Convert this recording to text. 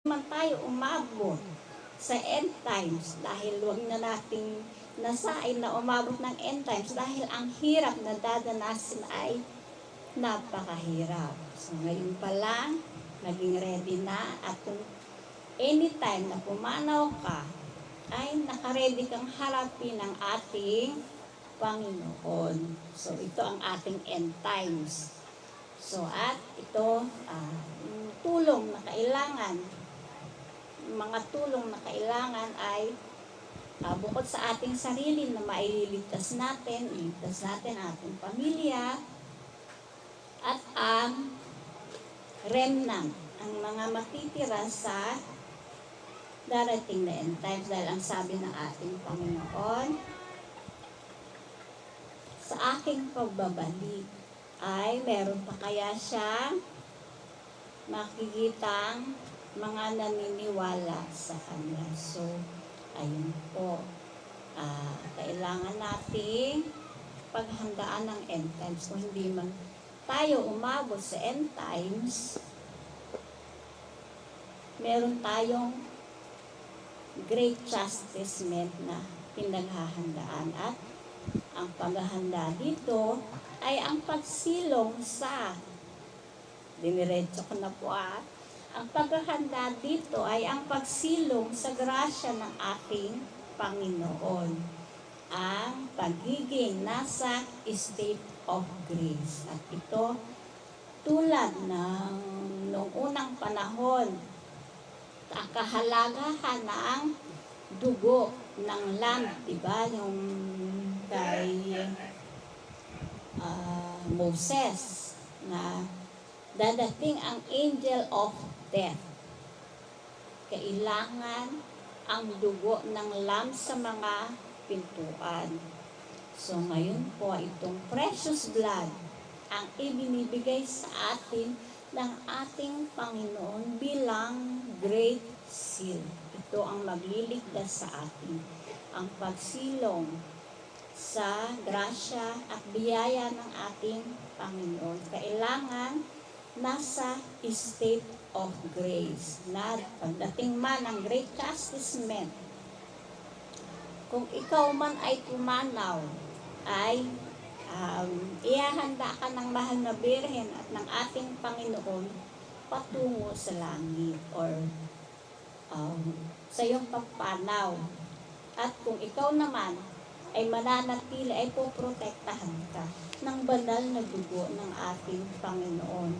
man tayo umabot sa end times dahil wag na nating nasain na umabot ng end times dahil ang hirap na dadanasin ay napakahirap. So ngayon pa lang, naging ready na at kung anytime na pumanaw ka, ay nakaredy kang harapin ang ating Panginoon. So ito ang ating end times. So at ito, tulong na kailangan, mga tulong na kailangan ay bukod sa ating sarili na maililigtas natin, iligtas natin ating pamilya at ang remnant, ang mga matitira sa darating na end times dahil ang sabi ng ating Panginoon, sa aking pagbabalik ay meron pa kaya siyang makikitang mga naniniwala sa Kanya. So, ayun po. Kailangan nating paghandaan ng end times. Kung hindi man tayo umabot sa end times, meron tayong great chastisement na pinaghahandaan. At ang paghahanda dito ay ang pagsilong sa diniretso ko na po ang paghahanda dito ay ang pagsilong sa grasya ng ating Panginoon. Ang pagiging nasa state of grace. At ito, tulad ng noong unang panahon, ang kahalagahan ng dugo ng lamb, diba? Yung kay Moses na dadating ang angel of death. Kailangan ang dugo ng lamb sa mga pintuan. So ngayon po, itong precious blood ang ibinibigay sa atin ng ating Panginoon bilang great seal. Ito ang magliligtas sa atin. Ang pagsilong sa grasya at biyaya ng ating Panginoon. Kailangan nasa state of grace na pagdating man ng great chastisement, kung ikaw man ay pumanaw, ay ihahanda ka ng mahal na Birhen at ng ating Panginoon patungo sa langit or sa iyong pagpanaw. At kung ikaw naman ay mananatili, ay poprotektahan ka ng banal na dugo ng ating Panginoon.